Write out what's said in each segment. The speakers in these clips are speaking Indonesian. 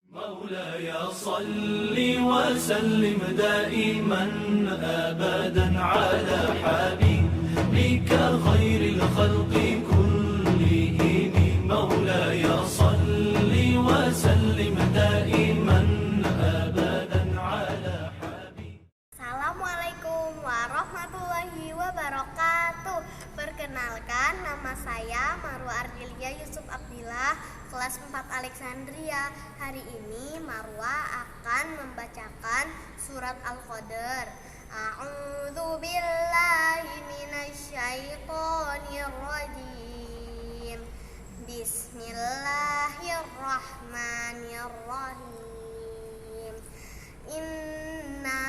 مولاي صل وسلم دائما أبدا على حبيبك خير الخلق كلهم مولاي صل وسلم دائما أبدا على حبيبك. Assalamualaikum warahmatullahi wabarakatuh. Perkenalkan, nama saya Marwa Ardilia Yusuf Abdillah, kelas 4 Alexandria. Hari ini Marwa akan membacakan surat Al-Qadr. A'udzu billahi minasyaitonir rajim. Bismillahirrahmanirrahim. Inna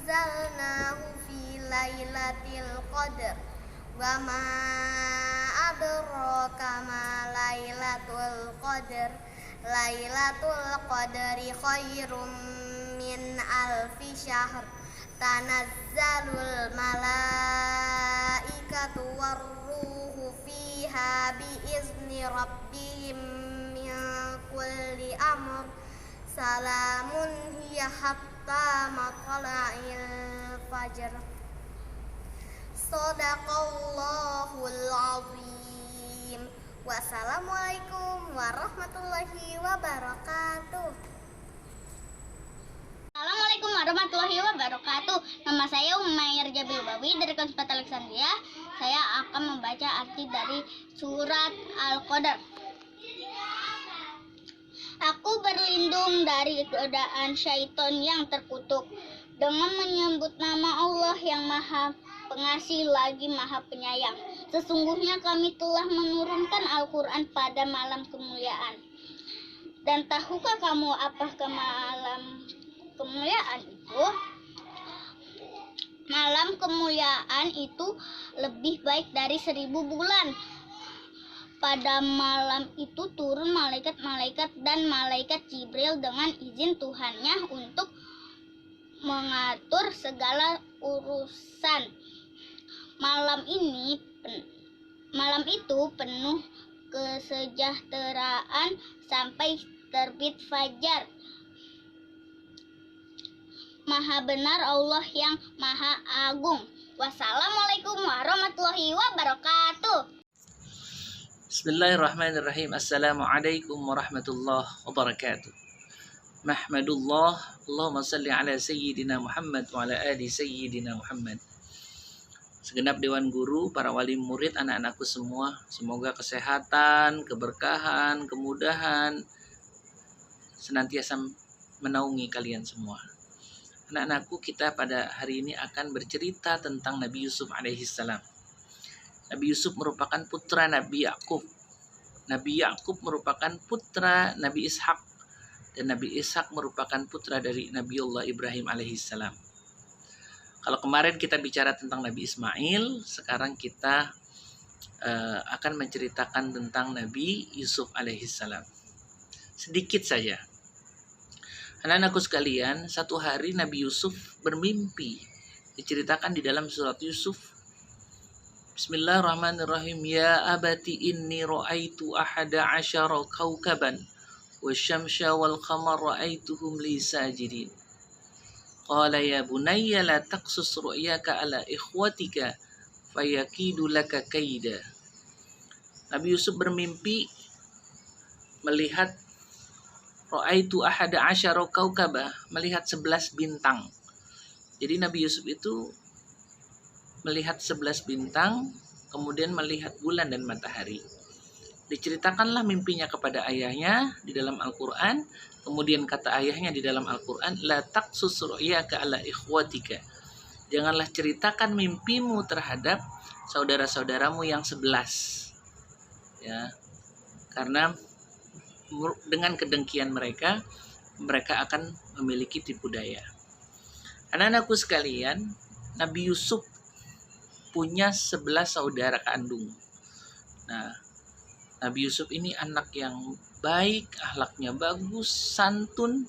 anzalnahu fi lailatul qadr wa ma adraka ma lailatul qadr. Lailatul qadri khairum min alfi syahr. Tanazzalul malaikatu warruhu fiha biizni rabbihim min kulli amr. Salamun hiya hatta matla'il fajr. Shadaqallahul azim. Wassalamualaikum warahmatullahi wabarakatuh. Assalamualaikum warahmatullahi wabarakatuh. Nama saya Umair Jabil Bawi dari kelas 4 Alexandria. Saya akan membaca arti dari surat Al-Qadr. Aku berlindung dari godaan syaitan yang terkutuk dengan menyebut nama Allah yang Maha Pengasih lagi Maha Penyayang. Sesungguhnya kami telah menurunkan Al-Quran pada malam kemuliaan. Dan tahukah kamu apakah malam kemuliaan itu? Malam kemuliaan itu lebih baik dari 1000 bulan. Pada malam itu turun malaikat-malaikat dan malaikat Jibril dengan izin Tuhannya untuk mengatur segala urusan. Malam itu penuh kesejahteraan sampai terbit fajar. Maha benar Allah yang Maha Agung. Wassalamualaikum warahmatullahi wabarakatuh. Bismillahirrahmanirrahim. Assalamualaikum warahmatullahi wabarakatuh. Mahmadullah, Allahumma salli ala Sayyidina Muhammad wa ala ali Sayyidina Muhammad. Segenap Dewan Guru, para wali murid, anak-anakku semua, semoga kesehatan, keberkahan, kemudahan senantiasa menaungi kalian semua. Anak-anakku, kita pada hari ini akan bercerita tentang Nabi Yusuf alaihissalam. Nabi Yusuf merupakan putra Nabi Yakub. Nabi Yakub merupakan putra Nabi Ishak. Dan Nabi Ishak merupakan putra dari Nabiullah Ibrahim alaihissalam. Kalau kemarin kita bicara tentang Nabi Ismail, sekarang kita akan menceritakan tentang Nabi Yusuf alaihissalam. Sedikit saja. Anak-anakku sekalian, satu hari Nabi Yusuf bermimpi. Diceritakan di dalam surat Yusuf. Bismillahirrahmanirrahim. Ya abati inni ra'aitu ahada asyara kawkaban wasyamsya wal qamar ra'aituhum li sajidin. Qala ya bunayya la taqsus ru'yaka ala ikhwatika fayakidu laka kaida. Nabi Yusuf bermimpi melihat ra'aitu ahada asyara kaukaba, melihat 11 bintang. Jadi Nabi Yusuf itu melihat 11 bintang, kemudian melihat bulan dan matahari. Diceritakanlah mimpinya kepada ayahnya di dalam Al-Quran. Kemudian kata ayahnya di dalam Al-Quran, la taqsus ru'yaka ala ikhwatika. Janganlah ceritakan mimpimu terhadap saudara-saudaramu yang 11. Ya. Karena dengan kedengkian mereka akan memiliki tipu daya. Anak-anakku sekalian, Nabi Yusuf punya 11 saudara kandung. Nah, Nabi Yusuf ini anak yang baik, akhlaknya bagus, santun,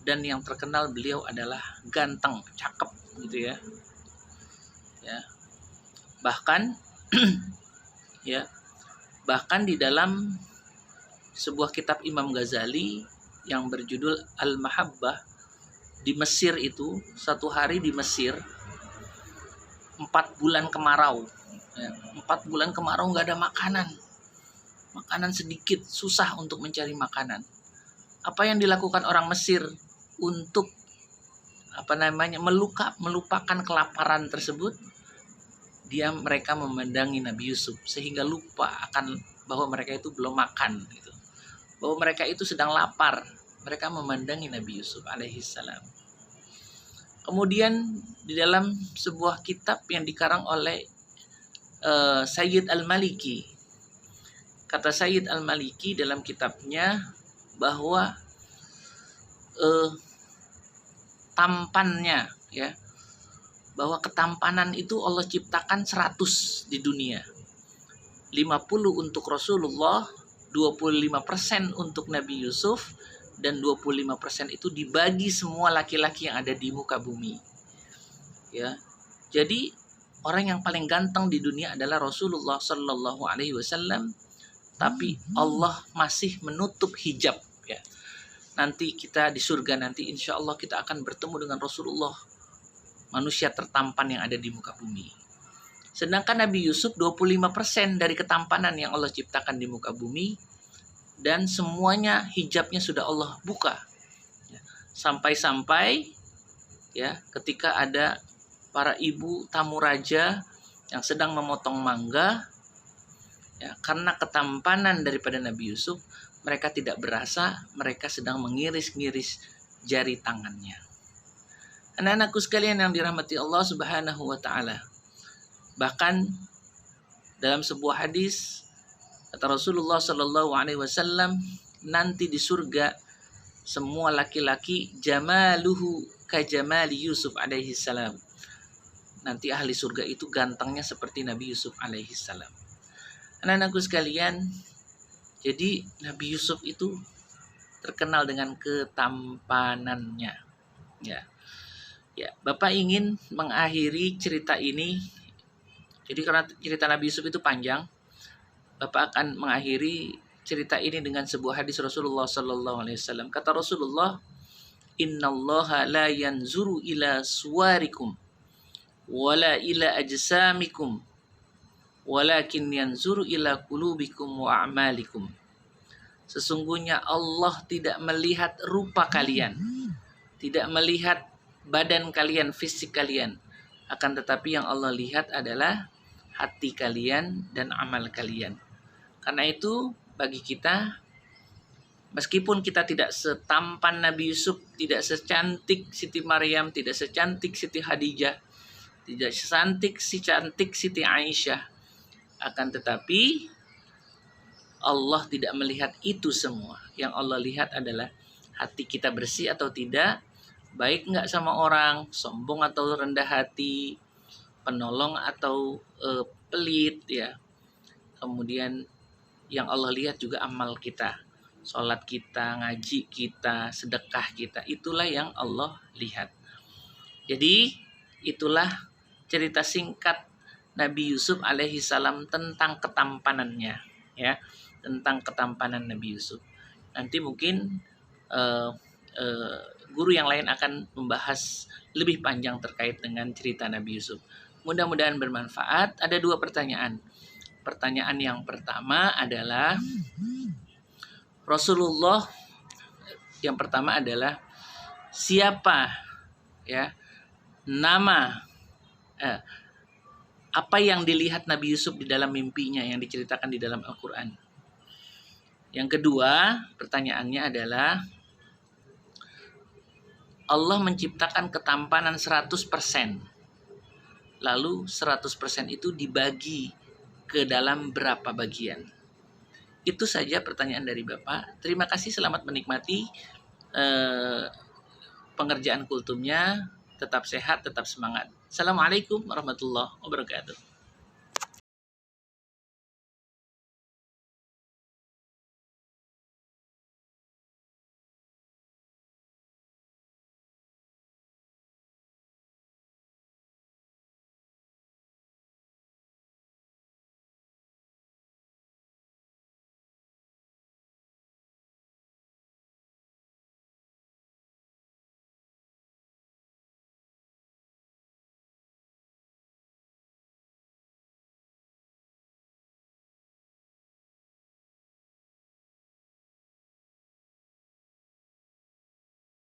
dan yang terkenal beliau adalah ganteng, cakep gitu ya. Bahkan ya, bahkan di dalam sebuah kitab Imam Ghazali yang berjudul Al-Mahabbah. Di Mesir itu, satu hari di Mesir 4 bulan kemarau. 4 bulan kemarau nggak ada makanan. Makanan sedikit, susah untuk mencari makanan. Apa yang dilakukan orang Mesir untuk melupakan kelaparan tersebut? Mereka memandangi Nabi Yusuf sehingga lupa akan bahwa mereka itu belum makan gitu. Bahwa mereka itu sedang lapar. Mereka memandangi Nabi Yusuf alaihissalam. Kemudian di dalam sebuah kitab yang dikarang oleh Sayyid Al-Maliki, kata Sayyid Al-Maliki dalam kitabnya bahwa tampannya, ya, bahwa ketampanan itu Allah ciptakan 100 di dunia, 50 untuk Rasulullah, 25% untuk Nabi Yusuf, dan 25% itu dibagi semua laki-laki yang ada di muka bumi. Ya. Jadi orang yang paling ganteng di dunia adalah Rasulullah Sallallahu Alaihi Wasallam, tapi Allah masih menutup hijab. Ya. Nanti kita di surga nanti insya Allah kita akan bertemu dengan Rasulullah, manusia tertampan yang ada di muka bumi. Sedangkan Nabi Yusuf 25% dari ketampanan yang Allah ciptakan di muka bumi, dan semuanya hijabnya sudah Allah buka. Sampai-sampai ya ketika ada para ibu tamu raja yang sedang memotong mangga, ya, karena ketampanan daripada Nabi Yusuf, mereka tidak berasa mereka sedang mengiris-ngiris jari tangannya. Anak-anakku sekalian yang dirahmati Allah Subhanahu wa taala. Bahkan dalam sebuah hadis kata Rasulullah Sallallahu Alaihi Wasallam, nanti di surga semua laki-laki jamaluhu kajamali Yusuf alaihi salam. Nanti ahli surga itu gantengnya seperti Nabi Yusuf alaihi salam. Anak-anakku sekalian, jadi Nabi Yusuf itu terkenal dengan ketampanannya. Ya, Bapak ingin mengakhiri cerita ini. Jadi karena cerita Nabi Yusuf itu panjang, Bapak akan mengakhiri cerita ini dengan sebuah hadis Rasulullah Sallallahu Alaihi Wasallam. Kata Rasulullah, Innallaha la yanzuru ila suwarikum, wala ila ajsamikum, walakin yanzuru ila qulubikum wa a'malikum. Sesungguhnya Allah tidak melihat rupa kalian, tidak melihat badan kalian, fisik kalian, akan tetapi yang Allah lihat adalah hati kalian dan amal kalian. Karena itu bagi kita, meskipun kita tidak setampan Nabi Yusuf, tidak secantik Siti Maryam, tidak secantik Siti Khadijah, tidak secantik Siti Aisyah, akan tetapi Allah tidak melihat itu semua. Yang Allah lihat adalah hati kita bersih atau tidak, baik nggak sama orang, sombong atau rendah hati, penolong atau pelit, ya. Kemudian yang Allah lihat juga amal kita, sholat kita, ngaji kita, sedekah kita, itulah yang Allah lihat. Jadi itulah cerita singkat Nabi Yusuf alaihi salam tentang ketampanannya, ya, tentang ketampanan Nabi Yusuf. Nanti mungkin guru yang lain akan membahas lebih panjang terkait dengan cerita Nabi Yusuf. Mudah-mudahan bermanfaat. Ada 2 pertanyaan. Pertanyaan yang pertama adalah Rasulullah, yang pertama adalah siapa, ya, nama apa yang dilihat Nabi Yusuf di dalam mimpinya yang diceritakan di dalam Al-Quran. Yang kedua pertanyaannya adalah Allah menciptakan ketampanan 100%. Lalu 100% itu dibagi ke dalam berapa bagian? Itu saja pertanyaan dari Bapak. Terima kasih, selamat menikmati pengerjaan kultumnya. Tetap sehat, tetap semangat. Assalamualaikum warahmatullahi wabarakatuh.